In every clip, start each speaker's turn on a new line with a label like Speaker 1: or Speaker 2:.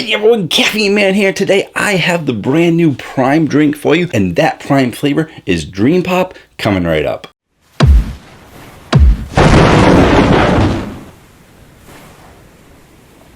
Speaker 1: Hey everyone, Caffeine Man here. Today I have the brand new Prime drink for you, and that Prime flavor is Dream Pop, coming right up.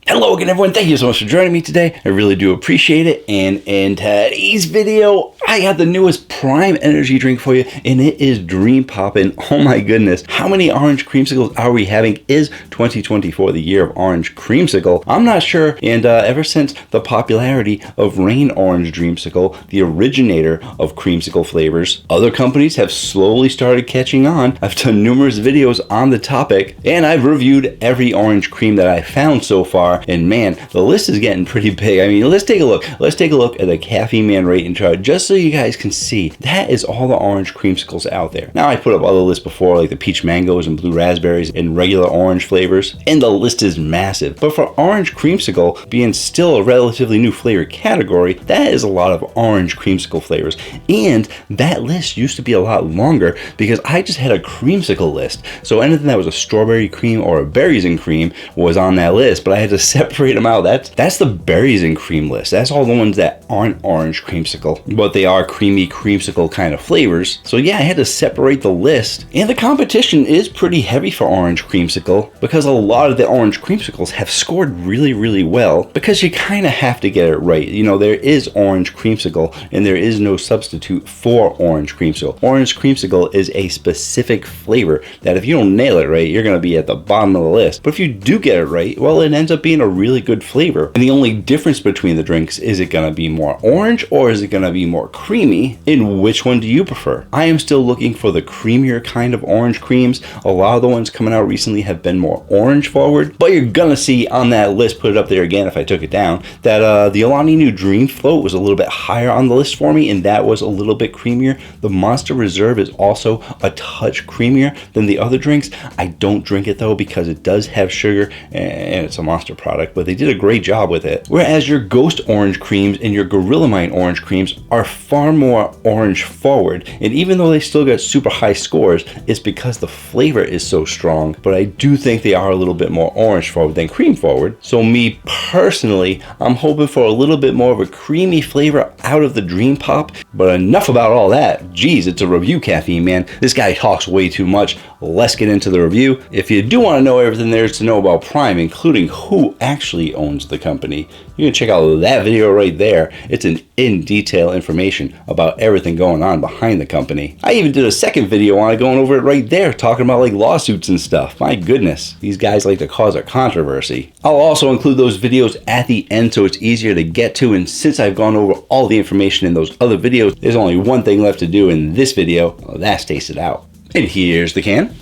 Speaker 1: Hello again everyone, thank you so much for joining me today. I really do appreciate it. And in today's video, I got the newest Prime energy drink for you, and it is Dream Pop. And oh my goodness, how many orange creamsicles are we having? Is 2024 the year of orange creamsicle? I'm not sure. And ever since the popularity of Rain Orange Dreamsicle, the originator of creamsicle flavors, other companies have slowly started catching on. I've done numerous videos on the topic, and I've reviewed every orange cream that I found so far. And man, the list is getting pretty big. I mean, let's take a look. Let's take a look at the Caffeine Man rating chart just so you guys can see that is all the orange creamsicles out there. Now, I put up other lists before, like the peach mangoes and blue raspberries and regular orange flavors, and the list is massive. But for orange creamsicle being still a relatively new flavor category, that is a lot of orange creamsicle flavors. And that list used to be a lot longer because I just had a creamsicle list. So anything that was a strawberry cream or a berries and cream was on that list, but I had to separate them out. That's the berries and cream list. That's all the ones that aren't orange creamsicle, but they are creamy creamsicle kind of flavors. So yeah, I had to separate the list, and the competition is pretty heavy for orange creamsicle because a lot of the orange creamsicles have scored really well because you kind of have to get it right. You know, there is orange creamsicle and there is no substitute for orange creamsicle. Orange creamsicle is a specific flavor that if you don't nail it right, you're going to be at the bottom of the list. But if you do get it right, well, it ends up being a really good flavor. And the only difference between the drinks, is it going to be more orange or is it going to be more creamy? And which one do you prefer? I am still looking for the creamier kind of orange creams. A lot of the ones coming out recently have been more orange forward, but you're gonna see on that list, put it up there again if I took it down, that the Alani Nu Dream Float was a little bit higher on the list for me, and that was a little bit creamier. The Monster Reserve is also a touch creamier than the other drinks. I don't drink it though because it does have sugar and it's a Monster product, but they did a great job with it. Whereas your Ghost Orange creams and your Gorilla Mine Orange creams are far more orange forward, and even though they still got super high scores, it's because the flavor is so strong. But I do think they are a little bit more orange forward than cream forward. So me personally, I'm hoping for a little bit more of a creamy flavor out of the Dream Pop. But enough about all that. Geez, it's a review, Caffeine Man. This guy talks way too much. Let's get into the review. If you do want to know everything there is to know about Prime, including who actually owns the company, you can check out that video right there. It's an in-detail information about everything going on behind the company. I even did a second video on it, going over it right there, talking about like lawsuits and stuff. My goodness, these guys like to cause a controversy. I'll also include those videos at the end so it's easier to get to, and since I've gone over all the information in those other videos, there's only one thing left to do in this video. Well, that's taste it out. And here's the can.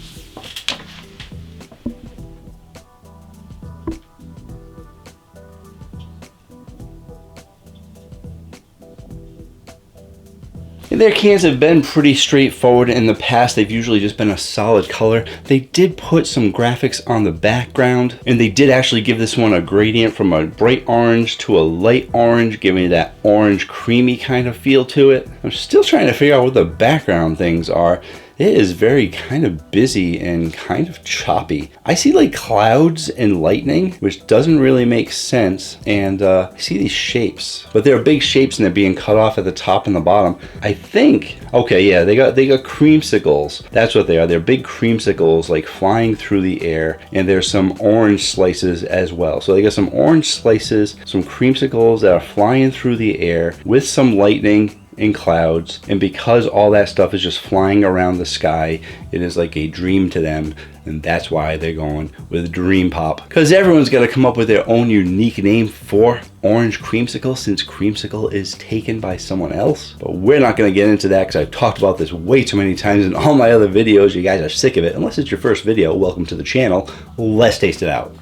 Speaker 1: Their cans have been pretty straightforward in the past. They've usually just been a solid color. They did put some graphics on the background, and they did actually give this one a gradient from a bright orange to a light orange, giving it that orange creamy kind of feel to it. I'm still trying to figure out what the background things are. It is very kind of busy and kind of choppy. I see like clouds and lightning, which doesn't really make sense. And I see these shapes, but they're big shapes and they're being cut off at the top and the bottom. I think, okay, yeah, they got creamsicles. That's what they are. They're big creamsicles like flying through the air, and there's some orange slices as well. So they got some orange slices, some creamsicles that are flying through the air with some lightning in clouds, and because all that stuff is just flying around the sky, it is like a dream to them, and that's why they're going with Dream Pop, because everyone's got to come up with their own unique name for orange creamsicle since creamsicle is taken by someone else. But we're not going to get into that because I've talked about this way too many times in all my other videos. You guys are sick of it. Unless it's your first video, welcome to the channel. Let's taste it out.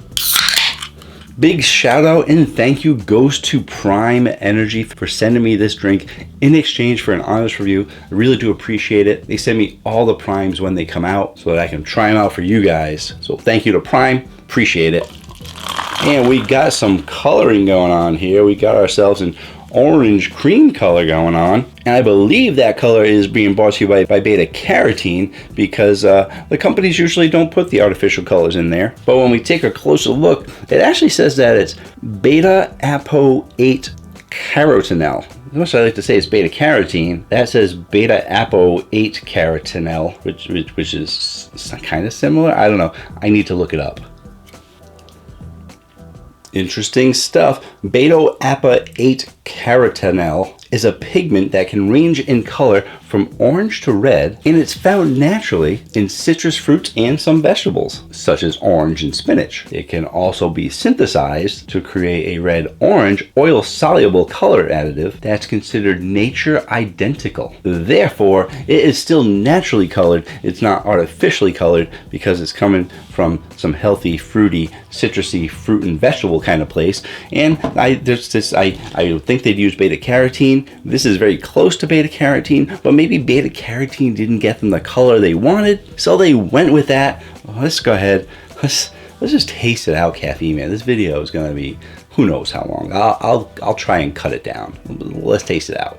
Speaker 1: Big shout out and thank you goes to Prime Energy for sending me this drink in exchange for an honest review. I really do appreciate it. They send me all the Primes when they come out so that I can try them out for you guys. So thank you to Prime. Appreciate it. And we got some coloring going on here. We got ourselves an orange cream color going on. And I believe that color is being brought to you by beta carotene, because the companies usually don't put the artificial colors in there. But when we take a closer look, it actually says that it's beta apo-8 carotenoid. As much as I like to say it's beta carotene, that says beta apo-8 carotenoid, which is kind of similar. I don't know. I need to look it up. Interesting stuff. Beta apo-8 carotenoid is a pigment that can range in color from orange to red, and it's found naturally in citrus fruits and some vegetables, such as orange and spinach. It can also be synthesized to create a red-orange oil-soluble color additive that's considered nature identical. Therefore, it is still naturally colored. It's not artificially colored because it's coming from some healthy, fruity, citrusy fruit and vegetable kind of place. And I think they'd use beta carotene. This is very close to beta carotene, but maybe beta carotene didn't get them the color they wanted, so they went with that. Well, let's go ahead. Let's just taste it out, Caffeine Man. This video is gonna be who knows how long. I'll try and cut it down. Let's taste it out.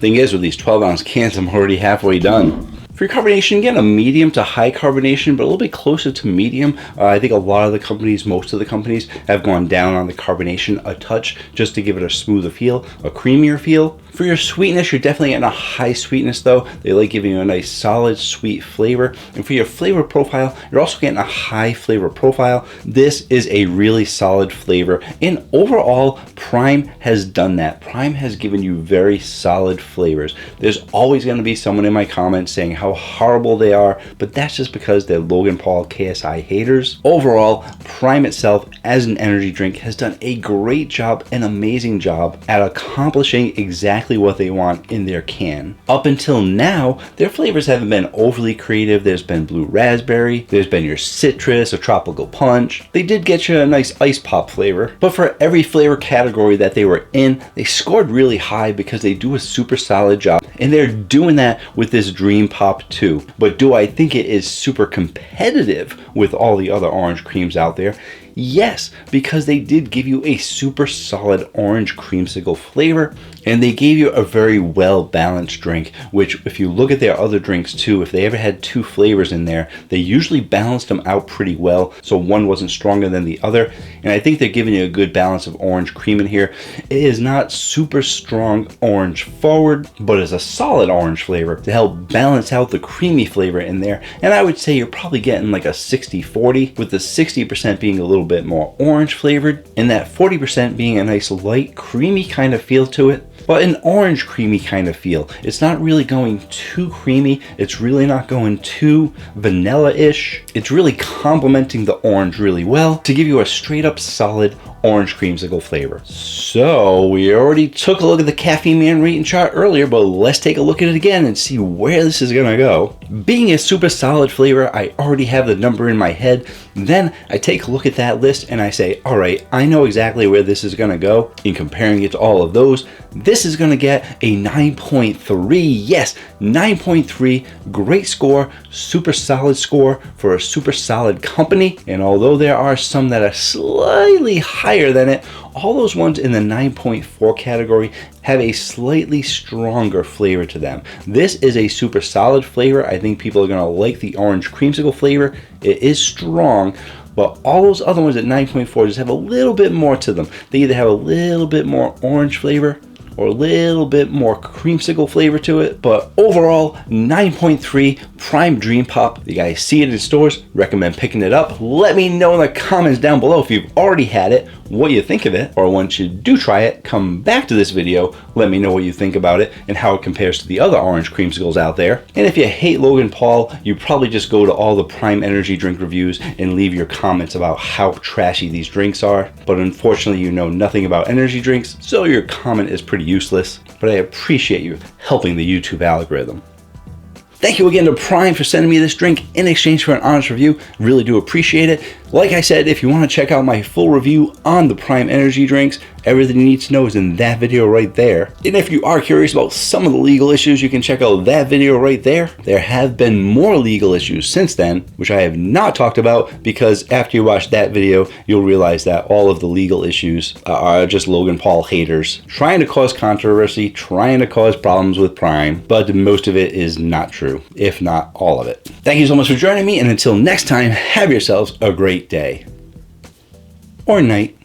Speaker 1: Thing is, with these 12-ounce cans, I'm already halfway done. For your carbonation, again, a medium to high carbonation, but a little bit closer to medium. I think a lot of the companies, most of the companies, have gone down on the carbonation a touch just to give it a smoother feel, a creamier feel. For your sweetness, you're definitely getting a high sweetness though. They like giving you a nice solid sweet flavor. And for your flavor profile, you're also getting a high flavor profile. This is a really solid flavor. And overall, Prime has done that. Prime has given you very solid flavors. There's always going to be someone in my comments saying how horrible they are, but that's just because they're Logan Paul KSI haters. Overall, Prime itself as an energy drink has done a great job, an amazing job at accomplishing exactly what they want in their can. Up until now, their flavors haven't been overly creative. There's been blue raspberry, there's been your citrus or tropical punch. They did get you a nice ice pop flavor, but for every flavor category that they were in, they scored really high because they do a super solid job, and they're doing that with this Dream Pop too. But do I think it is super competitive with all the other orange creams out there? Yes, because they did give you a super solid orange creamsicle flavor, and they gave you a very well balanced drink, which if you look at their other drinks too, if they ever had two flavors in there, they usually balanced them out pretty well, so one wasn't stronger than the other. And I think they're giving you a good balance of orange cream in here. It is not super strong orange forward, but it's a solid orange flavor to help balance out the creamy flavor in there. And I would say you're probably getting like a 60-40, with the 60% being a little bit more orange flavored and that 40% being a nice light creamy kind of feel to it, but an orange creamy kind of feel. It's not really going too creamy, it's really not going too vanilla-ish. It's really complementing the orange really well to give you a straight up solid orange creamsicle flavor. So we already took a look at the Caffeine Man rating chart earlier, but let's take a look at it again and see where this is gonna go. Being a super solid flavor, I already have the number in my head. Then I take a look at that list and I say, all right, I know exactly where this is gonna go. In comparing it to all of those, this is gonna get a 9.3. Yes, 9.3, great score, super solid score for a super solid company. And although there are some that are slightly higher than it, all those ones in the 9.4 category have a slightly stronger flavor to them. This is a super solid flavor. I think people are gonna like the orange creamsicle flavor. It is strong, but all those other ones at 9.4 just have a little bit more to them. They either have a little bit more orange flavor or a little bit more creamsicle flavor to it. But overall, 9.3 Prime Dream Pop. You guys see it in stores, recommend picking it up. Let me know in the comments down below if you've already had it, what you think of it, or once you do try it, come back to this video, let me know what you think about it and how it compares to the other orange creamsicles out there. And if you hate Logan Paul, you probably just go to all the Prime energy drink reviews and leave your comments about how trashy these drinks are. But unfortunately, you know nothing about energy drinks, so your comment is pretty useless. But I appreciate you helping the YouTube algorithm. Thank you again to Prime for sending me this drink in exchange for an honest review. Really do appreciate it. Like I said, if you want to check out my full review on the Prime energy drinks, everything you need to know is in that video right there. And if you are curious about some of the legal issues, you can check out that video right there. There have been more legal issues since then, which I have not talked about, because after you watch that video, you'll realize that all of the legal issues are just Logan Paul haters trying to cause controversy, trying to cause problems with Prime, but most of it is not true, if not all of it. Thank you so much for joining me, and until next time, have yourselves a great day or night.